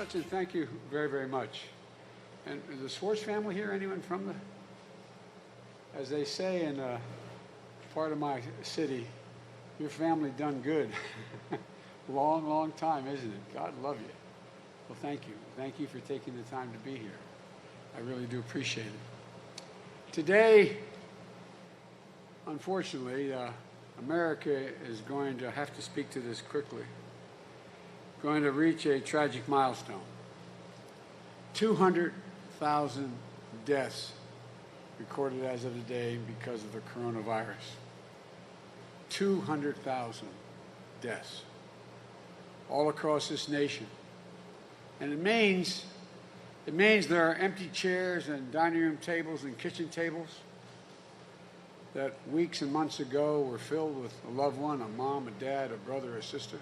And thank you very, very much. And is the Schwartz family here? Anyone from the, as they say in part of my city, your family done good. Long, long time, isn't it? God love you. Well, thank you. Thank you for taking the time to be here. I really do appreciate it. Today, unfortunately, America is going to have to speak to this quickly. Going to reach a tragic milestone. 200,000 deaths recorded as of today because of the coronavirus. 200,000 deaths all across this nation. And it means there are empty chairs and dining room tables and kitchen tables that weeks and months ago were filled with a loved one, a mom, a dad, a brother, a sister.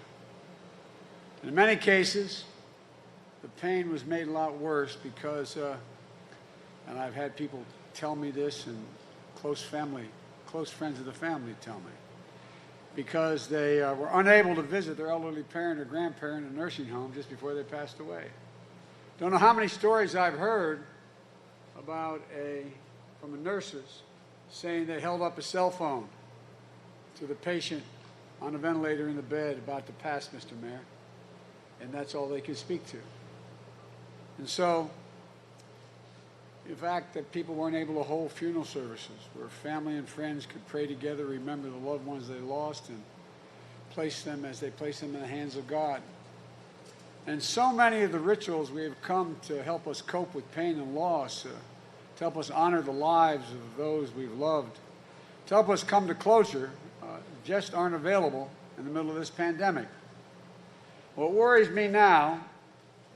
In many cases, the pain was made a lot worse because, and I've had people tell me this, and close friends of the family tell me, because they were unable to visit their elderly parent or grandparent in a nursing home just before they passed away. Don't know how many stories I've heard about from the nurses saying they held up a cell phone to the patient on a ventilator in the bed about to pass, Mr. Mayor. And that's all they could speak to. And so, the fact that people weren't able to hold funeral services where family and friends could pray together, remember the loved ones they lost, and place them as they place them in the hands of God. And so many of the rituals we have come to help us cope with pain and loss, to help us honor the lives of those we've loved, to help us come to closure, just aren't available in the middle of this pandemic. What worries me now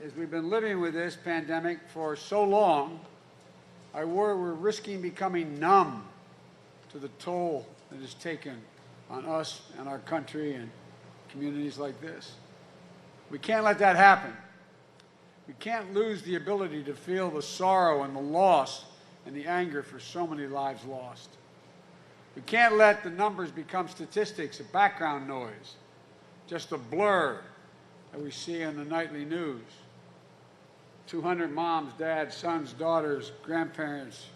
is we've been living with this pandemic for so long, I worry we're risking becoming numb to the toll that is taken on us and our country and communities like this. We can't let that happen. We can't lose the ability to feel the sorrow and the loss and the anger for so many lives lost. We can't let the numbers become statistics, a background noise, just a blur that we see in the nightly news. 200 moms, dads, sons, daughters, grandparents,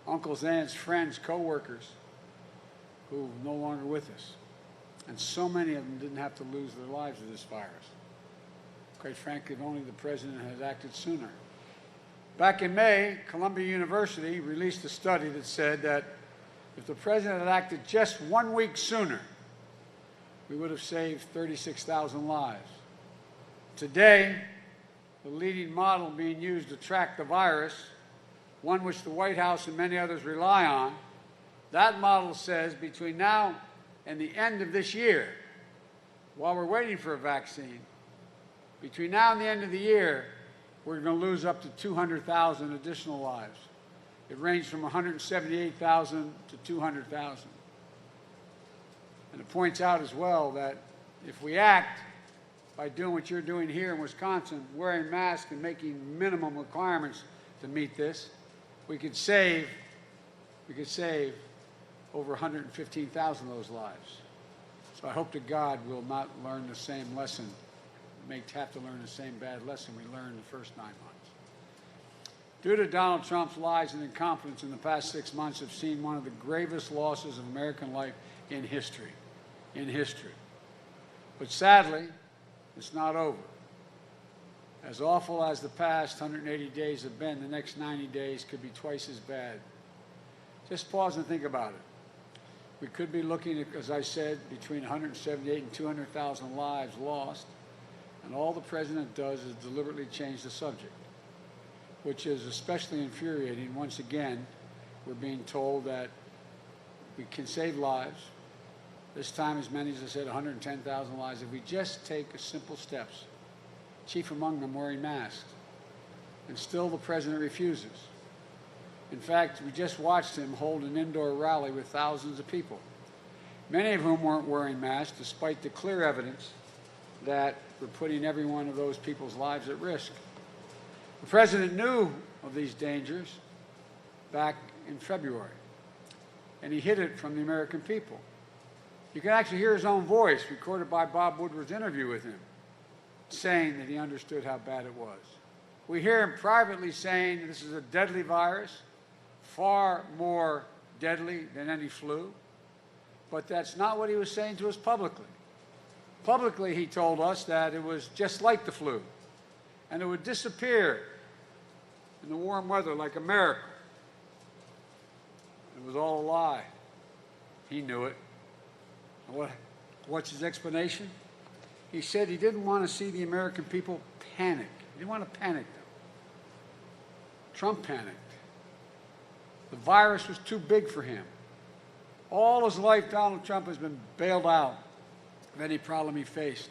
uncles, aunts, friends, co-workers who are no longer with us. And so many of them didn't have to lose their lives to this virus. Quite frankly, if only the president had acted sooner. Back in May, Columbia University released a study that said that if the president had acted just 1 week sooner, we would have saved 36,000 lives. Today, the leading model being used to track the virus, one which the White House and many others rely on, that model says between now and the end of this year, while we're waiting for a vaccine, between now and the end of the year, we're going to lose up to 200,000 additional lives. It ranged from 178,000 to 200,000. And it points out as well that if we act by doing what you're doing here in Wisconsin, wearing masks and making minimum requirements to meet this, we could save over 115,000 of those lives. So I hope to God we'll not learn the same lesson, have to learn the same bad lesson we learned the first 9 months. Due to Donald Trump's lies and incompetence in the past 6 months, have seen one of the gravest losses of American life in history. But sadly, it's not over. As awful as the past 180 days have been, the next 90 days could be twice as bad. Just pause and think about it. We could be looking at, as I said, between 178 and 200,000 lives lost, and all the president does is deliberately change the subject, which is especially infuriating. Once again, we're being told that we can save lives. This time, as many as I said, 110,000 lives. If we just take simple steps, chief among them wearing masks, and still the president refuses. In fact, we just watched him hold an indoor rally with thousands of people, many of whom weren't wearing masks, despite the clear evidence that we're putting every one of those people's lives at risk. The president knew of these dangers back in February, and he hid it from the American people. You can actually hear his own voice recorded by Bob Woodward's interview with him. saying that he understood how bad it was. We hear him privately saying this is a deadly virus, far more deadly than any flu. But that's not what he was saying to us publicly. Publicly, he told us that it was just like the flu, and it would disappear in the warm weather like a miracle. It was all a lie. He knew it. And what's his explanation? He said he didn't want to see the American people panic. He didn't want to panic, though. Trump panicked. The virus was too big for him. All his life, Donald Trump has been bailed out of any problem he faced.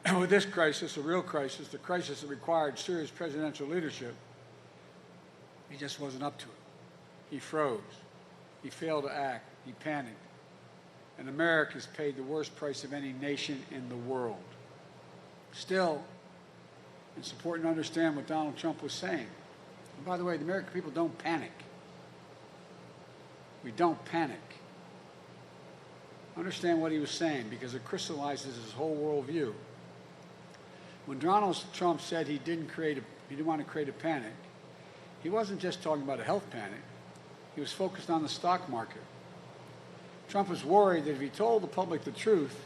And with this crisis, a real crisis, the crisis that required serious presidential leadership, he just wasn't up to it. He froze. He failed to act. He panicked. And America's paid the worst price of any nation in the world. Still, it's important to understand what Donald Trump was saying. And by the way, the American people don't panic. We don't panic. Understand what he was saying, because it crystallizes his whole worldview. When Donald Trump said he didn't want to create a panic, he wasn't just talking about a health panic. He was focused on the stock market. Trump was worried that if he told the public the truth,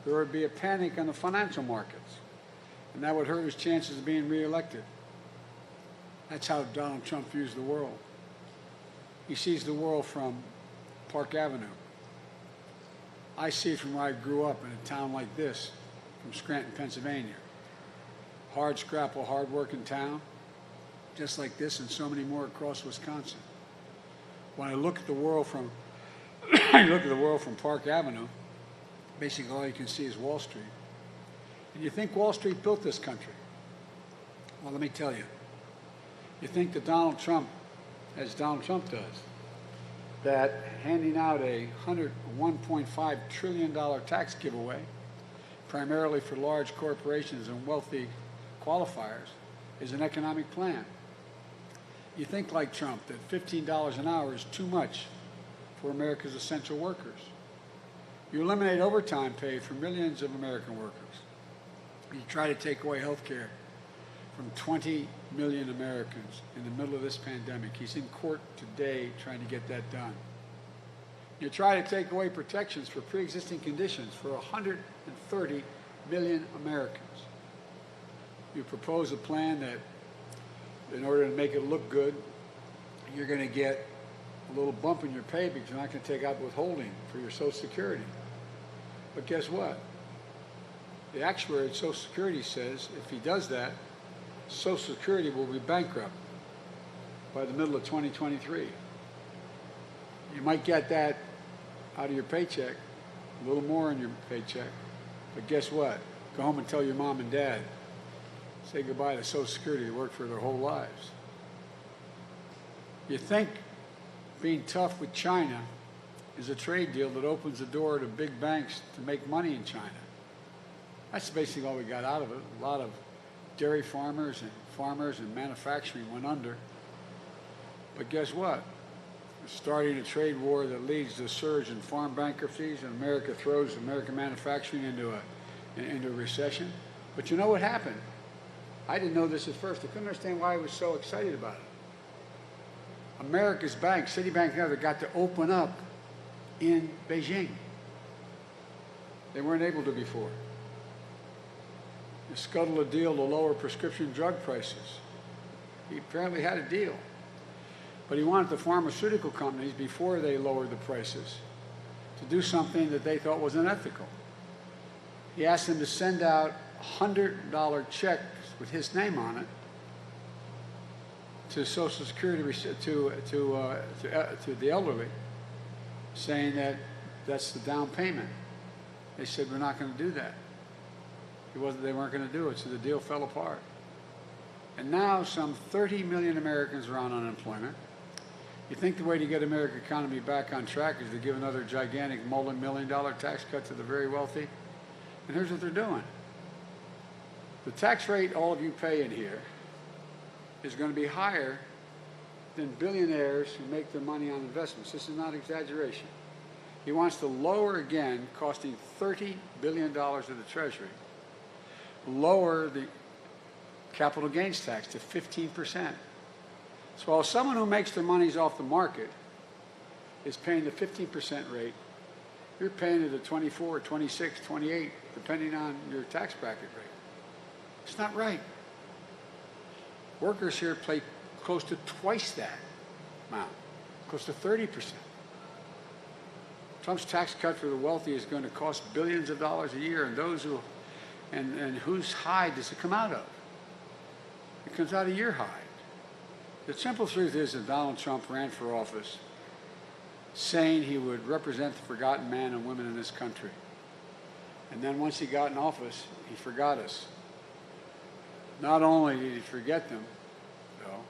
there would be a panic on the financial markets, and that would hurt his chances of being reelected. That's how Donald Trump views the world. He sees the world from Park Avenue. I see it from where I grew up in a town like this, from Scranton, Pennsylvania. Hard scrapple, hard-working town, just like this and so many more across Wisconsin. When I look at the world from Park Avenue, basically all you can see is Wall Street. And you think Wall Street built this country? Well, let me tell you. You think that Donald Trump, as Donald Trump does, that handing out a $1.5 trillion tax giveaway, primarily for large corporations and wealthy qualifiers, is an economic plan. You think like Trump that $15 an hour is too much for America's essential workers. You eliminate overtime pay for millions of American workers. You try to take away health care from 20 million Americans in the middle of this pandemic. He's in court today trying to get that done. You try to take away protections for pre-existing conditions for 130 million Americans. You propose a plan that, in order to make it look good, you're going to get a little bump in your pay because you're not going to take out withholding for your Social Security. But guess what? The actuary at Social Security says if he does that, Social Security will be bankrupt by the middle of 2023. You might get that out of your paycheck, a little more in your paycheck, but guess what? Go home and tell your mom and dad. Say goodbye to Social Security. They worked for their whole lives. You think being tough with China is a trade deal that opens the door to big banks to make money in China. That's basically all we got out of it. A lot of dairy farmers and manufacturing went under. But guess what? We're starting a trade war that leads to a surge in farm bankruptcies, and America throws American manufacturing into a recession. But you know what happened? I didn't know this at first. I couldn't understand why I was so excited about it. America's banks, Citibank and others, got to open up in Beijing. They weren't able to before. He scuttled a deal to lower prescription drug prices. He apparently had a deal. But he wanted the pharmaceutical companies, before they lowered the prices, to do something that they thought was unethical. He asked them to send out $100 checks with his name on it to Social Security, to the elderly, saying that that's the down payment. They said, we're not going to do that. They weren't going to do it, so the deal fell apart. And now some 30 million Americans are on unemployment. You think the way to get American economy back on track is to give another gigantic multi-million-dollar tax cut to the very wealthy? And here's what they're doing. The tax rate all of you pay in here is going to be higher than billionaires who make their money on investments. This is not exaggeration. He wants to lower again, costing $30 billion of the Treasury, lower the capital gains tax to 15%. So while someone who makes their monies off the market is paying the 15% rate, you're paying it at 24, 26, 28, depending on your tax bracket rate. It's not right. Workers here pay close to twice that amount, close to 30%. Trump's tax cut for the wealthy is going to cost billions of dollars a year, and those who, and whose hide does it come out of? It comes out of your hide. The simple truth is that Donald Trump ran for office saying he would represent the forgotten men and women in this country. And then once he got in office, he forgot us. Not only did he forget them, though,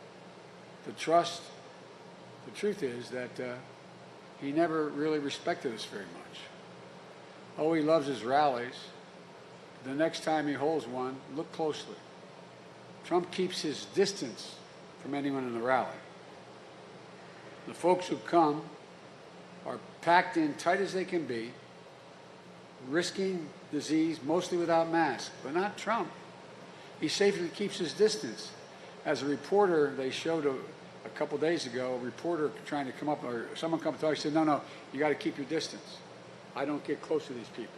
the truth is that he never really respected us very much. Oh, he loves his rallies. The next time he holds one, look closely. Trump keeps his distance from anyone in the rally. The folks who come are packed in tight as they can be, risking disease, mostly without masks, but not Trump. He safely keeps his distance. As a reporter, they showed a couple days ago, a reporter trying to come up, or someone come to us, he said, no, you got to keep your distance. I don't get close to these people.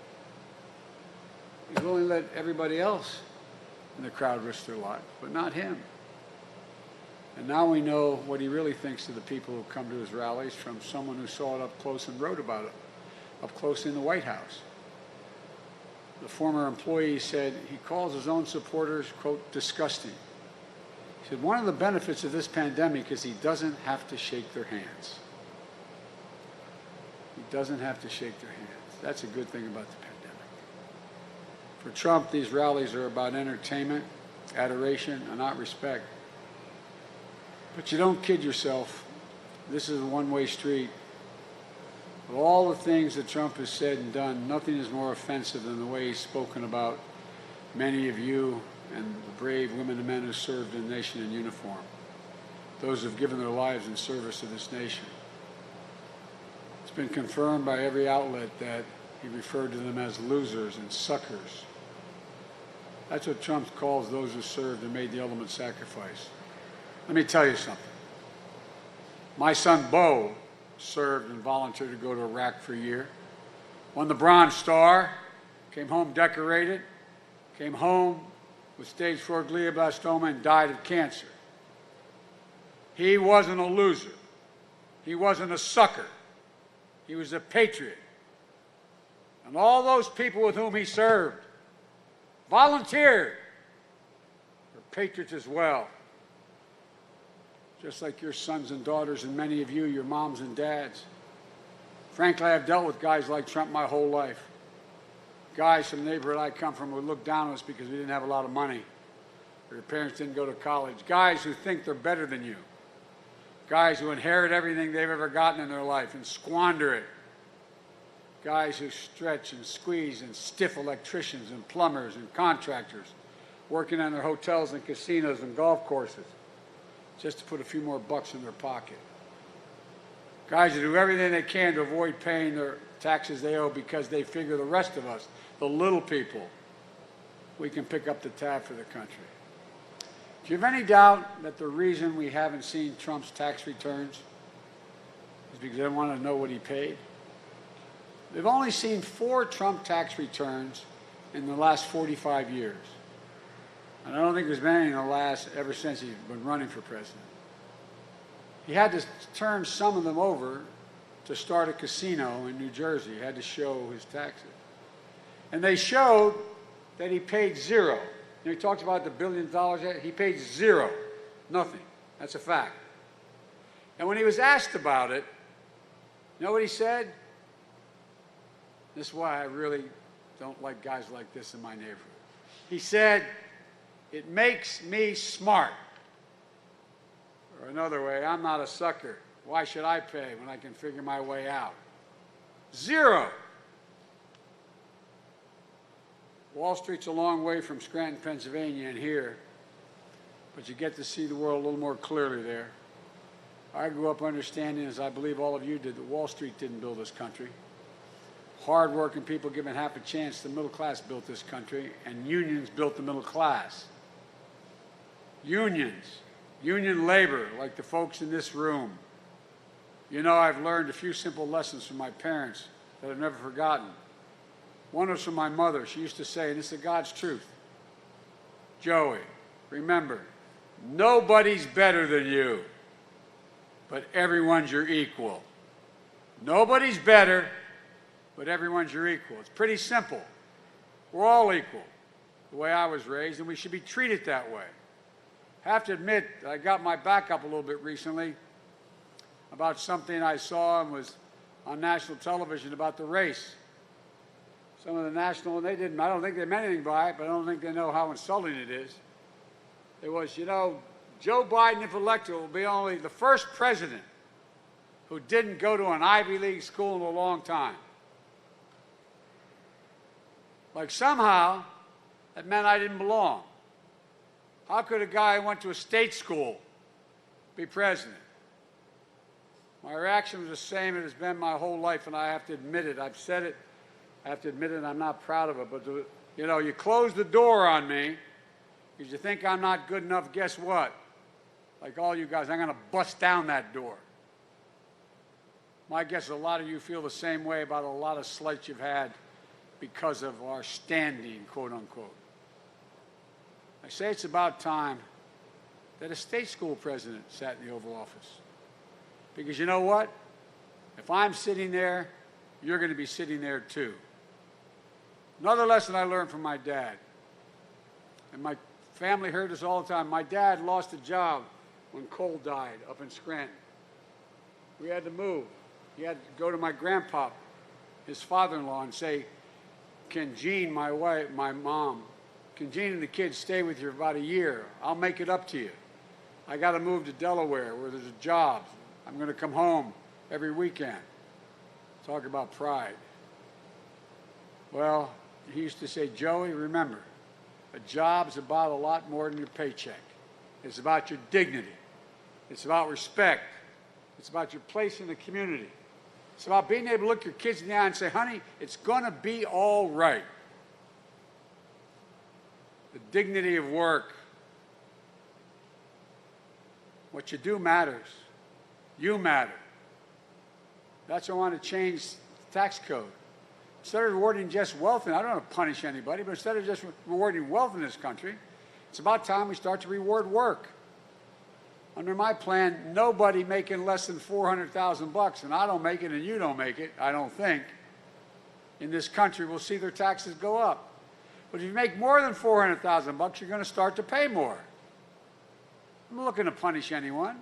He's willing to let everybody else in the crowd risk their life, but not him. And now we know what he really thinks of the people who come to his rallies from someone who saw it up close and wrote about it, up close in the White House. The former employee said he calls his own supporters, quote, disgusting. He said, one of the benefits of this pandemic is he doesn't have to shake their hands. He doesn't have to shake their hands. That's a good thing about the pandemic. For Trump, these rallies are about entertainment, adoration, and not respect. But you don't kid yourself. This is a one-way street. Of all the things that Trump has said and done, nothing is more offensive than the way he's spoken about many of you and the brave women and men who served in the nation in uniform, those who have given their lives in service to this nation. It's been confirmed by every outlet that he referred to them as losers and suckers. That's what Trump calls those who served and made the ultimate sacrifice. Let me tell you something. My son, Beau, served and volunteered to go to Iraq for a year, won the Bronze Star, came home decorated, came home with stage 4 glioblastoma and died of cancer. He wasn't a loser. He wasn't a sucker. He was a patriot. And all those people with whom he served volunteered were patriots as well. Just like your sons and daughters and many of you, your moms and dads. Frankly, I've dealt with guys like Trump my whole life. Guys from the neighborhood I come from would look down on us because we didn't have a lot of money, or your parents didn't go to college. Guys who think they're better than you. Guys who inherit everything they've ever gotten in their life and squander it. Guys who stretch and squeeze and stiff electricians and plumbers and contractors, working on their hotels and casinos and golf courses, just to put a few more bucks in their pocket. Guys who do everything they can to avoid paying their taxes they owe because they figure the rest of us, the little people, we can pick up the tab for the country. Do you have any doubt that the reason we haven't seen Trump's tax returns is because they want to know what he paid? They've only seen 4 Trump tax returns in the last 45 years. And I don't think there's been any in the last, ever since he's been running for president. He had to turn some of them over to start a casino in New Jersey. He had to show his taxes. And they showed that he paid zero. You know, he talks about the billions of dollars. He paid zero. Nothing. That's a fact. And when he was asked about it, you know what he said? This is why I really don't like guys like this in my neighborhood. He said, it makes me smart. Or another way, I'm not a sucker. Why should I pay when I can figure my way out? Zero. Wall Street's a long way from Scranton, Pennsylvania, and here, but you get to see the world a little more clearly there. I grew up understanding, as I believe all of you did, that Wall Street didn't build this country. hard-working people given half a chance. The middle class built this country, and unions built the middle class. Unions, union labor, like the folks in this room. You know, I've learned a few simple lessons from my parents that I've never forgotten. One was from my mother. She used to say, and this is God's truth, Joey, remember, nobody's better than you, but everyone's your equal. Nobody's better, but everyone's your equal. It's pretty simple. We're all equal, the way I was raised, and we should be treated that way. I have to admit, I got my back up a little bit recently about something I saw and was on national television about the race. Some of the national, and I don't think they meant anything by it, but I don't think they know how insulting it is. It was, you know, Joe Biden, if elected, will be only the first president who didn't go to an Ivy League school in a long time. Like somehow, that meant I didn't belong. How could a guy who went to a state school be president? My reaction was the same it has been my whole life, and I have to admit it. I've said it. I have to admit it, and I'm not proud of it. But, you know, you close the door on me because you think I'm not good enough. Guess what? Like all you guys, I'm going to bust down that door. My guess is a lot of you feel the same way about a lot of slights you've had because of our standing, quote unquote. I say it's about time that a state school president sat in the Oval Office. Because you know what? If I'm sitting there, you're going to be sitting there too. Another lesson I learned from my dad, and my family heard this all the time. My dad lost a job when Cole died up in Scranton. We had to move. He had to go to my grandpa, his father-in-law, and say, can Jean, my wife, my mom, can Jean and the kids stay with you for about a year? I'll make it up to you. I got to move to Delaware where there's a job. I'm going to come home every weekend. Talk about pride. Well, he used to say, Joey, remember, a job's about a lot more than your paycheck. It's about your dignity. It's about respect. It's about your place in the community. It's about being able to look your kids in the eye and say, honey, it's going to be all right. The dignity of work. What you do matters. You matter. That's why I want to change the tax code. Instead of rewarding just wealth, and I don't want to punish anybody, but instead of just rewarding wealth in this country, it's about time we start to reward work. Under my plan, nobody making less than $400,000, and I don't make it and you don't make it, I don't think, in this country will see their taxes go up. But if you make more than $400,000, you're going to start to pay more. I'm not looking to punish anyone.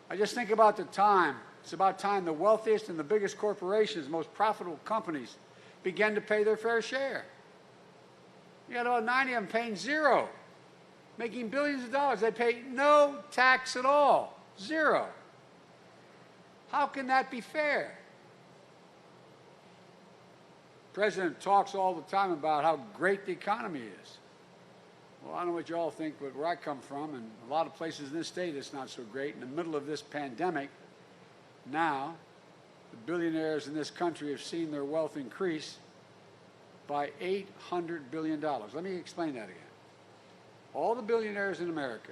I just think about the time. It's about time the wealthiest and the biggest corporations, most profitable companies, began to pay their fair share. You got about 90 of them paying zero, making billions of dollars. They pay no tax at all, zero. How can that be fair? The president talks all the time about how great the economy is. Well, I don't know what you all think, but where I come from, and a lot of places in this state, it's not so great. In the middle of this pandemic, now, the billionaires in this country have seen their wealth increase by $800 billion. Let me explain that again. All the billionaires in America,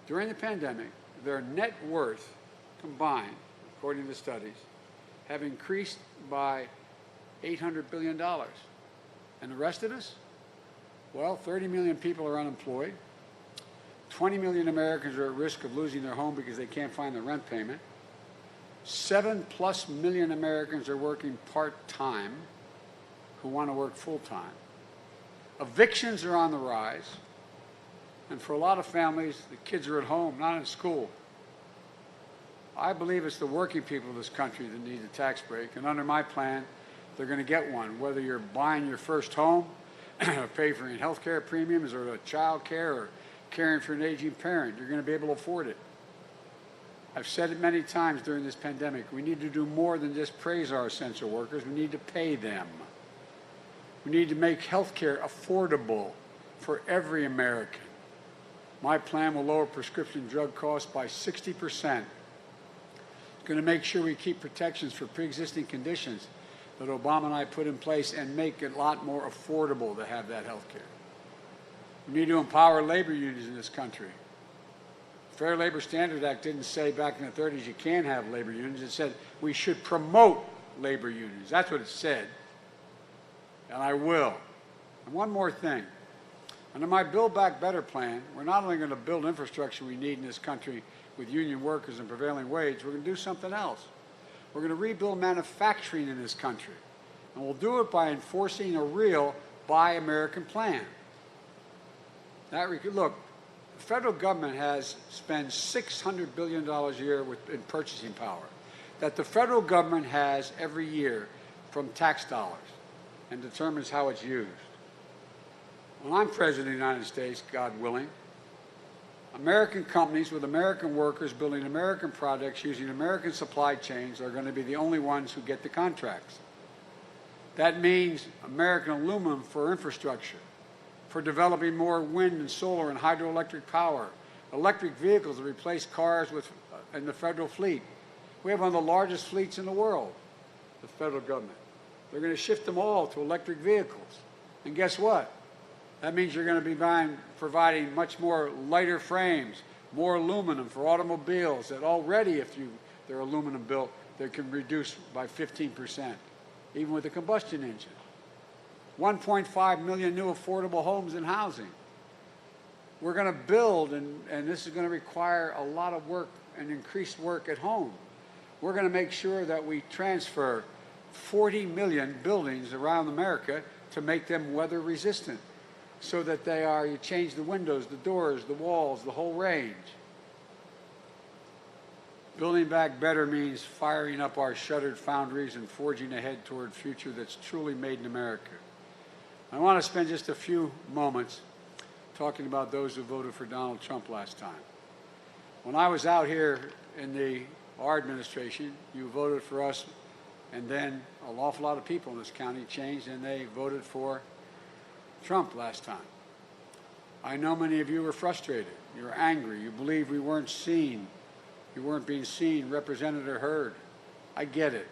during the pandemic, their net worth combined, according to the studies, have increased by $800 billion. And the rest of us? Well, 30 million people are unemployed. 20 million Americans are at risk of losing their home because they can't find the rent payment. 7+ million Americans are working part-time who want to work full-time. Evictions are on the rise. And for a lot of families, the kids are at home, not in school. I believe it's the working people of this country that need a tax break. And under my plan, they're going to get one, whether you're buying your first home, or pay for your health care premiums, or child care, or caring for an aging parent. You're going to be able to afford it. I've said it many times during this pandemic. We need to do more than just praise our essential workers. We need to pay them. We need to make health care affordable for every American. My plan will lower prescription drug costs by 60%. It's going to make sure we keep protections for pre-existing conditions that Obama and I put in place and make it a lot more affordable to have that health care. We need to empower labor unions in this country. The Fair Labor Standards Act didn't say back in the 30s you can't have labor unions. It said we should promote labor unions. That's what it said. And I will. And one more thing. Under my Build Back Better plan, we're not only going to build infrastructure we need in this country with union workers and prevailing wage, we're going to do something else. We're going to rebuild manufacturing in this country. And we'll do it by enforcing a real Buy American plan. Look, the federal government has spent $600 billion a year in purchasing power that the federal government has every year from tax dollars and determines how it's used. When I'm President of the United States, God willing, American companies with American workers building American products using American supply chains are going to be the only ones who get the contracts. That means American aluminum for infrastructure, for developing more wind and solar and hydroelectric power, electric vehicles to replace cars in the federal fleet. We have one of the largest fleets in the world, the federal government. They're going to shift them all to electric vehicles. And guess what? That means you're going to be providing much more lighter frames, more aluminum for automobiles that already, if they're aluminum built, they can reduce by 15%, even with a combustion engine. 1.5 million new affordable homes and housing. We're going to build, and this is going to require a lot of work and increased work at home. We're going to make sure that we transfer 40 million buildings around America to make them weather resistant, so that you change the windows, the doors, the walls, the whole range. Building back better means firing up our shuttered foundries and forging ahead toward a future that's truly made in America. I want to spend just a few moments talking about those who voted for Donald Trump last time. When I was out here in our administration, you voted for us, and then an awful lot of people in this county changed and they voted for Trump last time. I know many of you were frustrated. You were angry. You believed we weren't seen. You weren't being seen, represented, or heard. I get it.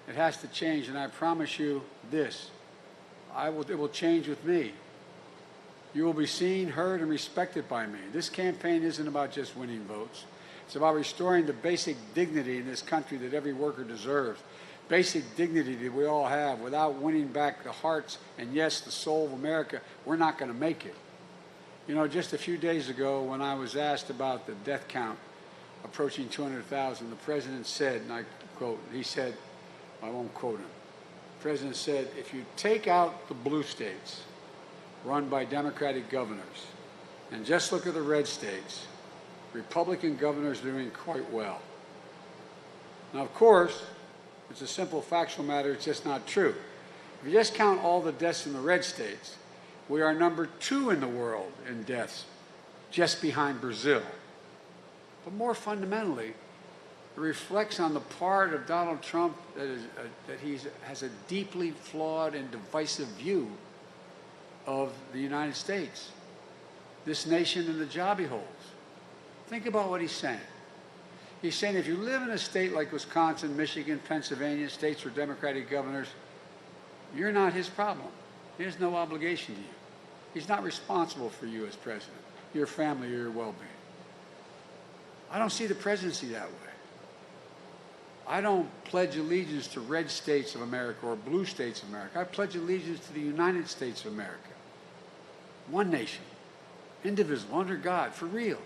It has to change, and I promise you this. It will change with me. You will be seen, heard, and respected by me. This campaign isn't about just winning votes. It's about restoring the basic dignity in this country that every worker deserves. Basic dignity that we all have. Without winning back the hearts and, yes, the soul of America, we're not going to make it. You know, just a few days ago when I was asked about the death count approaching 200,000, the President said, and I quote, he said, I won't quote him, the President said, if you take out the blue states run by Democratic governors and just look at the red states, Republican governors are doing quite well. Now, of course, it's a simple factual matter, it's just not true. If you just count all the deaths in the red states, we are number 2 in the world in deaths, just behind Brazil. But more fundamentally, it reflects on the part of Donald Trump that he has a deeply flawed and divisive view of the United States, this nation and the job he holds. Think about what he's saying. He's saying if you live in a state like Wisconsin, Michigan, Pennsylvania, states with Democratic governors, you're not his problem. He has no obligation to you. He's not responsible for you as president, your family, or your well-being. I don't see the presidency that way. I don't pledge allegiance to red states of America or blue states of America. I pledge allegiance to the United States of America. One nation, indivisible, under God, for real.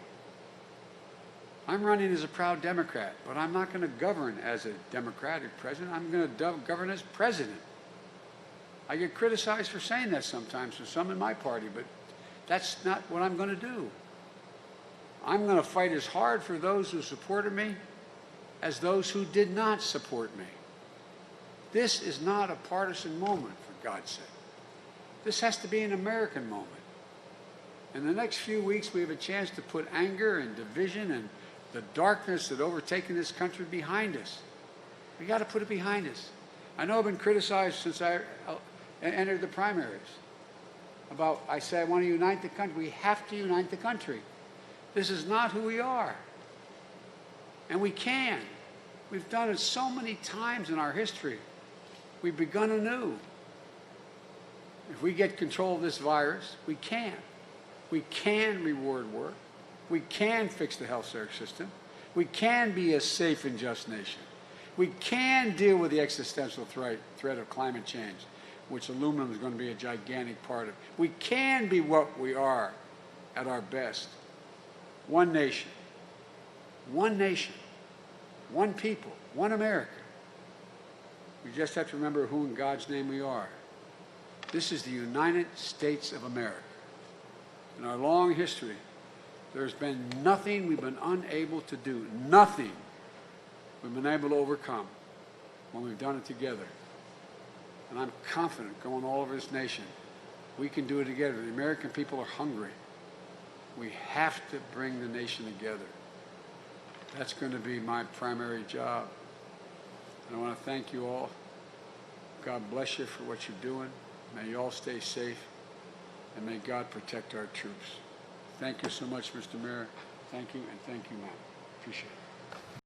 I'm running as a proud Democrat, but I'm not going to govern as a Democratic president. I'm going to govern as president. I get criticized for saying that sometimes from some in my party, but that's not what I'm going to do. I'm going to fight as hard for those who supported me as those who did not support me. This is not a partisan moment, for God's sake. This has to be an American moment. In the next few weeks, we have a chance to put anger and division and the darkness that overtaken this country behind us. We got to put it behind us. I know I've been criticized since I entered the primaries about, I say I want to unite the country. We have to unite the country. This is not who we are. And we can. We've done it so many times in our history. We've begun anew. If we get control of this virus, we can. We can reward work. We can fix the health care system. We can be a safe and just nation. We can deal with the existential threat of climate change, which aluminum is going to be a gigantic part of. We can be what we are at our best. One nation, one people, one America. We just have to remember who in God's name we are. This is the United States of America. In our long history, there's been nothing we've been unable to do, nothing we've been able to overcome when we've done it together. And I'm confident, going all over this nation, we can do it together. The American people are hungry. We have to bring the nation together. That's going to be my primary job. And I want to thank you all. God bless you for what you're doing. May you all stay safe. And may God protect our troops. Thank you so much, Mr. Mayor. Thank you, and thank you, ma'am. Appreciate it.